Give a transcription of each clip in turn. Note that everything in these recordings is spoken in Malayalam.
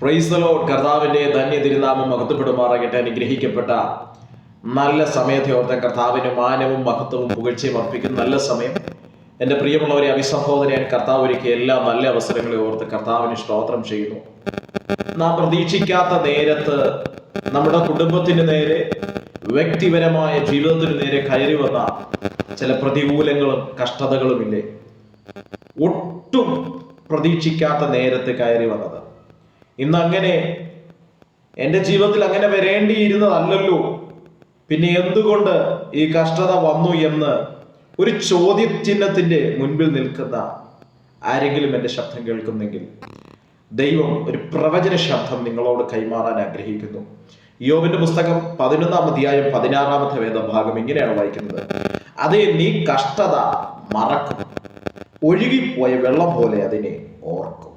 Praise the Lord. കർത്താവിന്റെ ധന്യ തിരുനാമം മഹത്വപ്പെടുമാറാകട്ടെ. അനുഗ്രഹിക്കപ്പെട്ട നല്ല സമയത്തെ ഓർത്ത് കർത്താവിന് മാനവും മഹത്വവും പുകഴ്ചയും അർപ്പിക്കുന്ന നല്ല സമയം. എൻ്റെ പ്രിയമുള്ളവരെ, അഭിസംബോധനയാൻ കർത്താവ് ഒരുക്കിയ എല്ലാ നല്ല അവസരങ്ങളെ ഓർത്ത് കർത്താവിന് സ്തോത്രം ചെയ്യുന്നു. നാം പ്രതീക്ഷിക്കാത്ത നേരത്ത് നമ്മുടെ കുടുംബത്തിന് നേരെ, വ്യക്തിപരമായ ജീവിതത്തിന് നേരെ കയറി വന്ന ചില പ്രതികൂലങ്ങളും കഷ്ടതകളുമില്ലേ? ഒട്ടും പ്രതീക്ഷിക്കാത്ത നേരത്ത് കയറി വന്നത്. ഇന്നങ്ങനെ എൻ്റെ ജീവിതത്തിൽ അങ്ങനെ വരേണ്ടിയിരുന്നതല്ലല്ലോ, പിന്നെ എന്തുകൊണ്ട് ഈ കഷ്ടത വന്നു എന്ന് ഒരു ചോദ്യചിഹ്നത്തിന്റെ മുൻപിൽ നിൽക്കുന്ന ആരെങ്കിലും എൻ്റെ ശബ്ദം കേൾക്കുന്നെങ്കിൽ ദൈവം ഒരു പ്രവചന ശബ്ദം നിങ്ങളോട് കൈമാറാൻ ആഗ്രഹിക്കുന്നു. യോബിന്റെ പുസ്തകം 11-ാം അധ്യായം 16-ാമത്തെ വേദഭാഗം ഇങ്ങനെയാണ് വായിക്കുന്നത്: അതേ, നീ കഷ്ടത മറക്കും, ഒഴുകിപ്പോയ വെള്ളം പോലെ അതിനെ ഓർക്കും.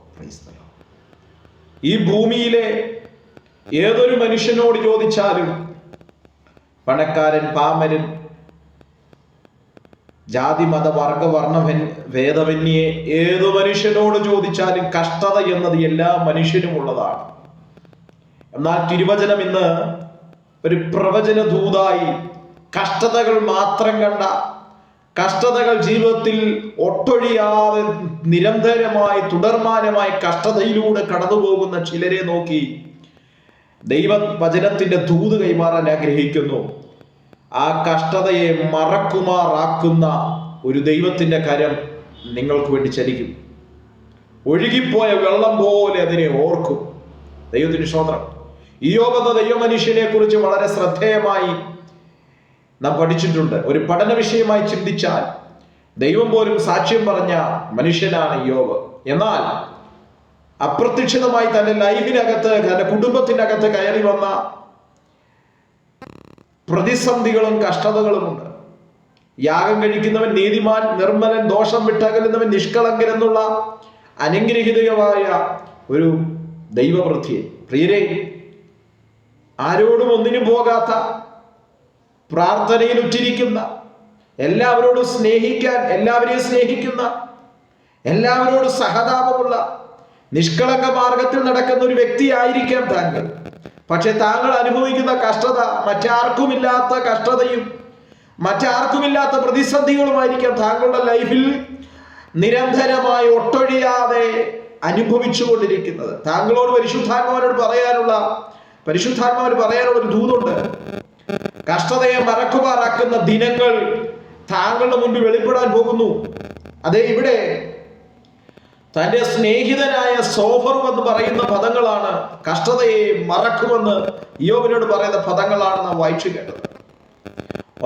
ഈ ഭൂമിയിലെ ഏതൊരു മനുഷ്യനോട് ചോദിച്ചാലും, പണക്കാരൻ, പാമരൻ, ജാതി മത വർഗ വർണ്ണ ഭേദമന്യേ ഏതു മനുഷ്യനോട് ചോദിച്ചാലും കഷ്ടത എന്നത് എല്ലാ മനുഷ്യനും ഉള്ളതാണ്. എന്നാൽ തിരുവചനം ഇന്ന് ഒരു പ്രവചന ദൂതായി കഷ്ടതകൾ മാത്രം കണ്ട, കഷ്ടതകൾ ജീവിതത്തിൽ ഒട്ടൊഴിയാതെ നിരന്തരമായി തുടർമാനമായി കഷ്ടതയിലൂടെ കടന്നു പോകുന്ന ചിലരെ നോക്കി ദൈവവചനത്തിന്റെ ദൂത് കൈമാറാൻ ആഗ്രഹിക്കുന്നു. ആ കഷ്ടതയെ മറക്കുമാറാക്കുന്ന ഒരു ദൈവത്തിന്റെ കരം നിങ്ങൾക്ക് വേണ്ടി ചലിക്കും. ഒഴുകിപ്പോയ വെള്ളം പോലെ അതിനെ ഓർക്കും. ദൈവത്തിന് സ്തോത്രം. ഇയ്യോബ് എന്ന ദൈവമനുഷ്യനെ കുറിച്ച് വളരെ ശ്രദ്ധേയമായി നാം പഠിച്ചിട്ടുണ്ട്. ഒരു പഠന വിഷയമായി ചിന്തിച്ചാൽ ദൈവം പോലും സാക്ഷ്യം പറഞ്ഞ മനുഷ്യനാണ് ഇയ്യോബ്. എന്നാൽ അപ്രത്യക്ഷിതമായി തന്റെ ലൈഫിനകത്ത്, തന്റെ കുടുംബത്തിനകത്ത് കയറി വന്ന പ്രതിസന്ധികളും കഷ്ടതകളുമുണ്ട്. യാഗം കഴിക്കുന്നവൻ നീതിമാൻ, നിർമ്മലൻ, ദോഷം വിട്ടകലുന്നവൻ നിഷ്കളങ്കൻ എന്നുള്ള അനുഗ്രഹീതമായ ഒരു ദൈവവൃത്തിയെ, പ്രിയരെ, ആരോടും ഒന്നിനും പോകാത്ത, പ്രാർത്ഥനയിൽ ഉറ്റിരിക്കുന്ന, എല്ലാവരോടും സ്നേഹിക്കാൻ, എല്ലാവരെയും സ്നേഹിക്കുന്ന, എല്ലാവരോടും സഹതാപമുള്ള, നിഷ്കളങ്ക മാർഗത്തിൽ നടക്കുന്ന ഒരു വ്യക്തിയായിരിക്കാം താങ്കൾ. പക്ഷെ താങ്കൾ അനുഭവിക്കുന്ന കഷ്ടത മറ്റാർക്കുമില്ലാത്ത കഷ്ടതയും മറ്റാർക്കുമില്ലാത്ത പ്രതിസന്ധികളുമായിരിക്കാം താങ്കളുടെ ലൈഫിൽ നിരന്തരമായി ഒട്ടൊഴിയാതെ അനുഭവിച്ചു കൊണ്ടിരിക്കുന്നത്. താങ്കളോട് പരിശുദ്ധാത്മാവിനോട് പറയാനുള്ള ഒരു ദൂതുണ്ട്. കഷ്ടതയെ മറക്കുമാറാക്കുന്ന ദിനങ്ങൾ താങ്കളുടെ മുൻപിൽ വെളിപ്പെടാൻ പോകുന്നു. അതേ, ഇവിടെ തന്റെ സ്നേഹിതനായ സോഫർ എന്ന് പറയുന്ന പദങ്ങളാണ് കഷ്ടതയെ മറക്കുമെന്ന് ഇയ്യോബിനോട് പറയുന്ന പദങ്ങളാണ് നാം വായിച്ചു കേട്ടത്.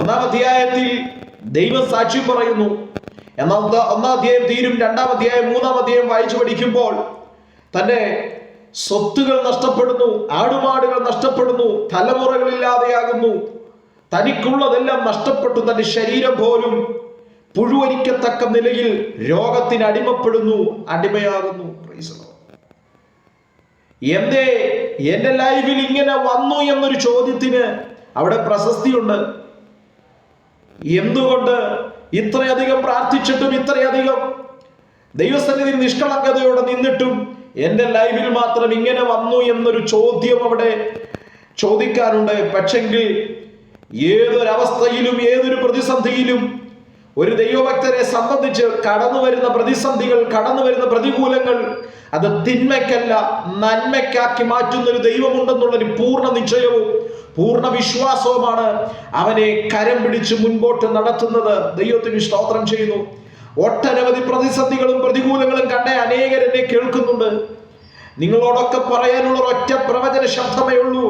1-ാം അധ്യായത്തിൽ ദൈവം സാക്ഷ്യം പറയുന്നു. എന്നാൽ 1-ാം അധ്യായം തീരും, 2-ാം അധ്യായം 3-ാം അധ്യായം വായിച്ചു പഠിക്കുമ്പോൾ തന്റെ സ്വത്തുകൾ നഷ്ടപ്പെടുന്നു, ആടുമാടുകൾ നഷ്ടപ്പെടുന്നു, തലമുറകളില്ലാതെയാകുന്നു, തനിക്കുള്ളതെല്ലാം നഷ്ടപ്പെട്ടു, തന്റെ ശരീരം പോലും പുഴുവരിക്കത്തക്ക നിലയിൽ രോഗത്തിന് അടിമയാകുന്നു. എന്തേ എന്റെ ലൈഫിൽ ഇങ്ങനെ വന്നു എന്നൊരു ചോദ്യത്തിന് അവിടെ പ്രസക്തിയുണ്ട്. എന്തുകൊണ്ട് ഇത്രയധികം പ്രാർത്ഥിച്ചിട്ടും, ഇത്രയധികം ദൈവസന്നിധിയിൽ നിഷ്കളങ്കതയോടെ നിന്നിട്ടും എന്റെ ലൈഫിൽ മാത്രം ഇങ്ങനെ വന്നു എന്നൊരു ചോദ്യം അവിടെ ചോദിക്കാനുണ്ട്. പക്ഷെങ്കിൽ ഏതൊരവസ്ഥയിലും, ഏതൊരു പ്രതിസന്ധിയിലും ഒരു ദൈവഭക്തരെ സംബന്ധിച്ച് കടന്നു വരുന്ന പ്രതിസന്ധികൾ, കടന്നു വരുന്ന പ്രതികൂലങ്ങൾ അത് തിന്മയ്ക്കല്ല നന്മയ്ക്കാക്കി മാറ്റുന്ന ഒരു ദൈവമുണ്ടെന്നുള്ളൊരു പൂർണ്ണ നിശ്ചയവും പൂർണ്ണ വിശ്വാസവുമാണ് അവനെ കരം പിടിച്ച് മുൻപോട്ട് നടത്തുന്നത്. ദൈവത്തിന് സ്തോത്രം ചെയ്യുന്നു. ഒട്ടനവധി പ്രതിസന്ധികളും പ്രതികൂലങ്ങളും കണ്ട അനേകരെന്നെ കേൾക്കുന്നുണ്ട്. നിങ്ങളോടൊക്കെ പറയാനുള്ള ഒറ്റ പ്രവചന ശബ്ദമേ ഉള്ളൂ.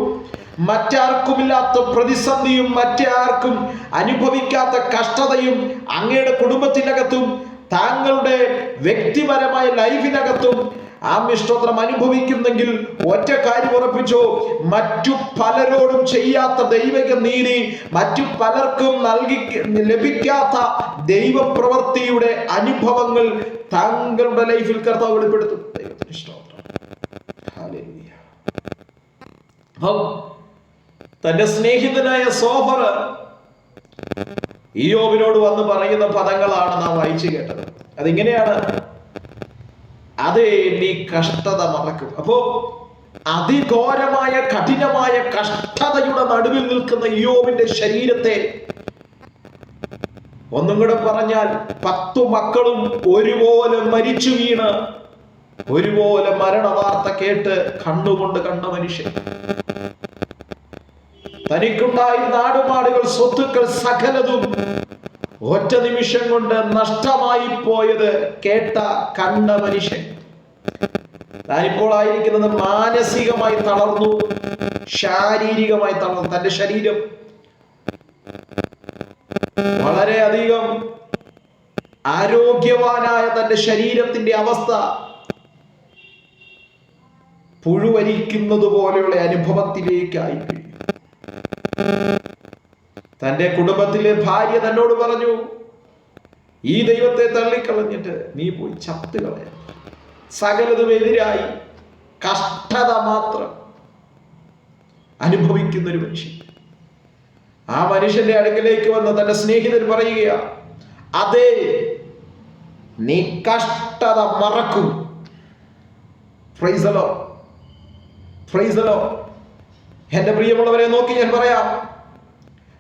മറ്റാർക്കുമില്ലാത്ത പ്രതിസന്ധിയും മറ്റാർക്കും അനുഭവിക്കാത്ത കഷ്ടതയും അങ്ങയുടെ കുടുംബത്തിനകത്തും താങ്കളുടെ വ്യക്തിപരമായ ലൈഫിനകത്തും സ്തോത്രം അനുഭവിക്കുന്നെങ്കിൽ ഒറ്റ കാര്യം ഉറപ്പിച്ചോ: മറ്റു പലരോടും ചെയ്യാത്ത ദൈവിക നീതി, മറ്റു പലർക്കും ലഭിക്കാത്ത ദൈവപ്രവൃത്തിയുടെ അനുഭവങ്ങൾ താങ്കളുടെ ലൈഫിൽ കർത്താവ് വെളിപ്പെടുത്തും. തന്റെ സ്നേഹിതനായ സോഫർ ഇയ്യോബിനോട് വന്ന് പറയുന്ന പദങ്ങളാണ് നാം വായിച്ചു കേട്ടത്. അതിങ്ങനെയാണ്: അതേ, നീ കഷ്ടത മറക്കും. അപ്പോ അതിഘോരമായ കഠിനമായ കഷ്ടതയുടെ നടുവിൽ നിൽക്കുന്ന ഇയ്യോബിന്റെ ശരീരത്തെ, ഒന്നും കൂടെ പറഞ്ഞാൽ 10 മക്കളും ഒരുപോലെ മരിച്ചു വീണ് ഒരുപോലെ മരണവാർത്ത കേട്ട് കണ്ണുകൊണ്ട് കണ്ട മനുഷ്യൻ, തനിക്കുണ്ടായിരുന്ന ആടുമാടുകൾ, സ്വത്തുക്കൾ സകലതും ഒറ്റ നിമിഷം കൊണ്ട് നഷ്ടമായി പോയത് കേട്ട കണ്ട മനുഷ്യൻ, താനിപ്പോൾ ആയിരിക്കുന്നത് മാനസികമായി തളർന്നു, ശാരീരികമായി തളർന്നു. തന്റെ ശരീരം വളരെയധികം ആരോഗ്യവാനായ തന്റെ ശരീരത്തിന്റെ അവസ്ഥ പുഴുവരിക്കുന്നത് പോലെയുള്ള അനുഭവത്തിലേക്കായി. തന്റെ കുടുംബത്തിലെ ഭാര്യ തന്നോട് പറഞ്ഞു, ഈ ദൈവത്തെ തള്ളിക്കളഞ്ഞിട്ട് നീ പോയി ചത്തുകളയ. സകലതും എതിരായി കഷ്ടത മാത്രം അനുഭവിക്കുന്ന ഒരു മനുഷ്യൻ. ആ മനുഷ്യന്റെ അടുക്കലേക്ക് വന്ന് തന്റെ സ്നേഹിതൻ പറയുക, അതെ, നീ കഷ്ടത മറക്കും. Praise the Lord, praise the Lord. എന്റെ പ്രിയമുള്ളവരെ നോക്കി ഞാൻ പറയാം,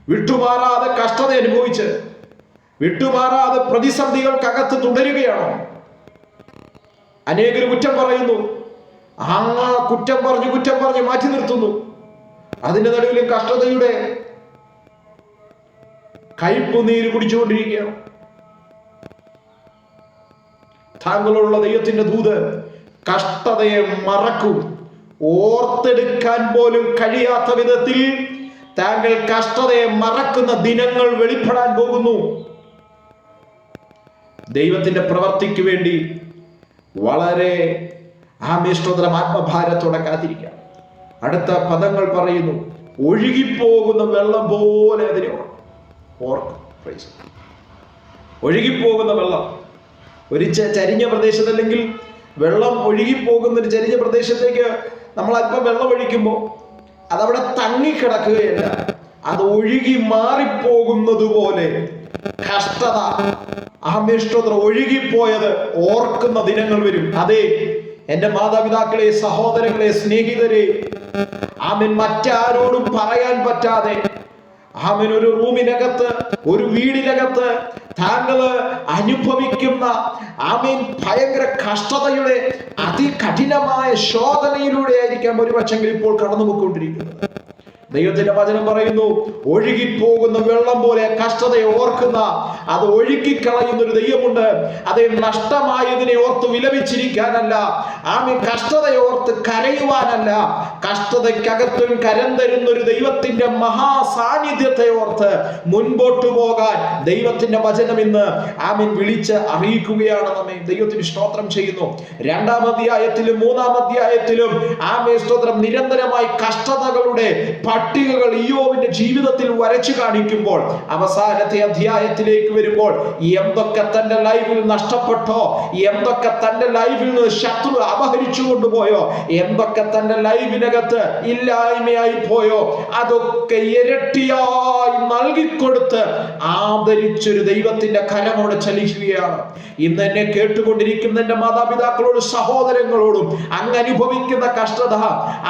വിട്ടുമാറാതെ കഷ്ടത അനുഭവിച്ച് വിട്ടുമാറാതെ പ്രതിസന്ധികൾക്കകത്ത് തുടരുകയാണോ? അനേകർ കുറ്റം പറയുന്നു, കുറ്റം പറഞ്ഞ് മാറ്റി നിർത്തുന്നു. അതിന്റെ നടുവിലും കഷ്ടതയുടെ കയ്പ് നീര് കുടിച്ചുകൊണ്ടിരിക്കുകയാണ്. താങ്കളുള്ള ദൈവത്തിന്റെ ദൂത് കഷ്ടതയെ മറക്കും. ഓർത്തെടുക്കാൻ പോലും കഴിയാത്ത വിധത്തിൽ താങ്കൾ കഷ്ടതയെ മറക്കുന്ന ദിനങ്ങൾ വെളിപ്പെടാൻ പോകുന്നു. ദൈവത്തിന്റെ പ്രവർത്തിക്ക് വേണ്ടി വളരെ ആത്മഭാരത്തോടെ കാത്തിരിക്കാം. അടുത്ത പദങ്ങൾ പറയുന്നു, ഒഴുകിപ്പോകുന്ന വെള്ളം പോലെ അതിനെ ഓർക്കും. ഒഴുകിപ്പോകുന്ന വെള്ളം, ഒരു ചരിഞ്ഞ പ്രദേശത്ത്, അല്ലെങ്കിൽ വെള്ളം ഒഴുകിപ്പോകുന്ന ഒരു ചരിഞ്ഞ പ്രദേശത്തേക്ക് നമ്മൾ അല്പം വെള്ളം ഒഴിക്കുമ്പോൾ അതവിടെ തങ്ങിക്കിടക്കുകയല്ല, അത് ഒഴുകി മാറിപ്പോകുന്നത് പോലെ കഷ്ടത, ഒഴുകിപ്പോയത് ഓർക്കുന്ന ദിനങ്ങൾ വരും. അതെ, എന്റെ മാതാപിതാക്കളെ, സഹോദരങ്ങളെ, സ്നേഹിതരെ, ആമേൻ, മറ്റാരോടും പറയാൻ പറ്റാതെ, ആമേൻ, ഒരു റൂമിനകത്ത്, ഒരു വീടിനകത്ത് താങ്കള് അനുഭവിക്കുന്ന ആമേൻ ഭയങ്കര കഷ്ടതയുടെ അതികഠിനമായ ശോധനയിലൂടെ ആയിരിക്കാം ഒരുപക്ഷെങ്കിൽ ഇപ്പോൾ കടന്നുപോയിക്കൊണ്ടിരിക്കുന്നത്. ദൈവത്തിന്റെ വചനം പറയുന്നു, ഒഴുകിപ്പോകുന്ന വെള്ളം പോലെ കഷ്ടതയെ ഓർക്കുന്ന, അത് ഒഴുക്കിക്കളയുന്ന ഒരു ദൈവമുണ്ട്. അത് നഷ്ടമായതിനെ ഓർത്ത് വിലപിച്ചിരിക്കാനല്ല, ആമേൻ, കഷ്ടതയെ ഓർത്ത് കരയുവാനല്ല, കഷ്ടതയ്ക്കകത്തും കരം തരുന്ന ഒരു ദൈവത്തിന്റെ മഹാസാന്നിധ്യത്തെ ഓർത്ത് മുൻപോട്ട് പോകാൻ ദൈവത്തിന്റെ വചനം ഇന്ന് ആമേൻ വിളിച്ച് അറിയിക്കുകയാണ് നമ്മെ. ദൈവത്തിന് സ്തോത്രം ചെയ്യുന്നു. 2-ാം അധ്യായത്തിലും 3-ാം അധ്യായത്തിലും ആമേൻ സ്തോത്രം, നിരന്തരമായി കഷ്ടതകളുടെ പട്ടികകൾ ഇയ്യോബിന്റെ ജീവിതത്തിൽ വരച്ചു കാണിക്കുമ്പോൾ, അവസാനത്തെ അധ്യായത്തിലേക്ക് വരുമ്പോൾ എന്തൊക്കെ തന്റെ ലൈഫിൽ നഷ്ടപ്പെട്ടോ, എന്തൊക്കെ തന്റെ ലൈഫിൽ നിന്ന് ശത്രു അപഹരിച്ചു കൊണ്ടുപോയോ, എന്തൊക്കെ തന്റെ ലൈഫിനകത്ത് ഇല്ലായ്മയായി പോയോ, അതൊക്കെ ഇരട്ടിയായി നൽകിക്കൊടുത്ത് ആദരിച്ചൊരു ദൈവത്തിന്റെ കരമോട് ചലിക്കുകയാണ്. ഇന്ന് എന്നെ കേട്ടുകൊണ്ടിരിക്കുന്ന എന്റെ മാതാപിതാക്കളോടും സഹോദരങ്ങളോടും, അങ്ങ് അനുഭവിക്കുന്ന കഷ്ടത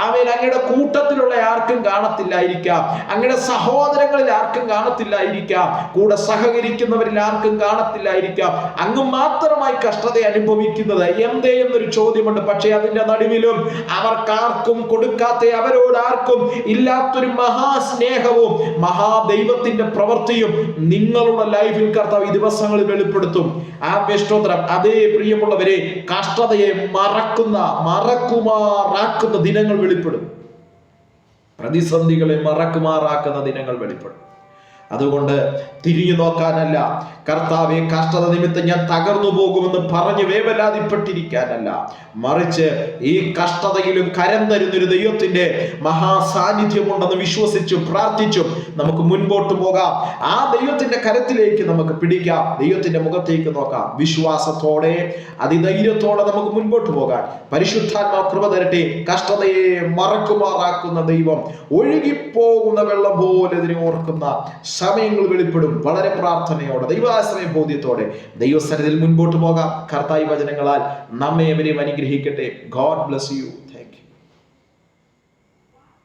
ആമേൻ അങ്ങയുടെ കൂട്ടത്തിലുള്ള ആർക്കും കാണത്തില്ലായിരിക്കാം, അങ്ങയുടെ സഹോദരങ്ങളിൽ ആർക്കും കാണത്തില്ലായിരിക്കാം, കൂടെ സഹകരിക്കുന്നവരിൽ ആർക്കും കാണത്തില്ലായിരിക്കാം. അങ്ങ് മാത്രമായി കഷ്ടത അനുഭവിക്കുന്നത് എന്തേ എന്നൊരു ചോദ്യമുണ്ട്. പക്ഷേ അതിന്റെ നടുവിലും അവർക്കാർക്കും കൊടുക്കാത്ത, അവരോട് ആർക്കും ഇല്ലാത്തൊരു മഹാസ്നേഹവും മഹാദൈവത്തിന്റെ പ്രവൃത്തിയും നിങ്ങളുടെ ലൈഫിൽ കർത്താവ് ഈ ദിവസങ്ങളിൽ വെളിപ്പെടുത്തും. സ്തോത്രം. അതേ പ്രിയമുള്ളവരെ, കഷ്ടതയെ മറക്കുമാറാക്കുന്ന ദിനങ്ങൾ വെളിപ്പെടും. പ്രതിസന്ധികളെ മറക്കുമാറാക്കുന്ന ദിനങ്ങൾ വെളിപ്പെടും. അതുകൊണ്ട് തിരിഞ്ഞു നോക്കാനല്ല, കർത്താവെ, കഷ്ടത നിമിത്തം ഞാൻ തകർന്നു പോകുമെന്ന് പറഞ്ഞ് വേവലാതിപ്പെട്ടിരിക്കാനല്ല, മറിച്ച് ഈ കഷ്ടതയിലും കരം തരുന്നൊരു ദൈവത്തിന്റെ മഹാസാന്നിധ്യമുണ്ടെന്ന് വിശ്വസിച്ചും പ്രാർത്ഥിച്ചും നമുക്ക് മുൻപോട്ട് പോകാം. ആ ദൈവത്തിന്റെ കരത്തിലേക്ക് നമുക്ക് പിടിക്കാം, ദൈവത്തിന്റെ മുഖത്തേക്ക് നോക്കാം. വിശ്വാസത്തോടെ, അതിധൈര്യത്തോടെ നമുക്ക് മുൻപോട്ട് പോകാൻ പരിശുദ്ധാത്മാ കൃപ തരട്ടെ. കഷ്ടതയെ മറക്കുമാറാക്കുന്ന ദൈവം ഒഴുകിപ്പോകുന്ന വെള്ളം പോലെ ഇതിനെ ഓർക്കുന്ന സമയങ്ങൾ വെളിപ്പെടും. വളരെ പ്രാർത്ഥനയോടെ, ദൈവാശ്രയ ബോധ്യത്തോടെ ദൈവസന്നിധിയിൽ മുൻപോട്ട് പോകാം. കർത്താവ് വചനങ്ങളാൽ നമ്മെ അവരെയും അനുഗ്രഹിക്കട്ടെ. God bless you.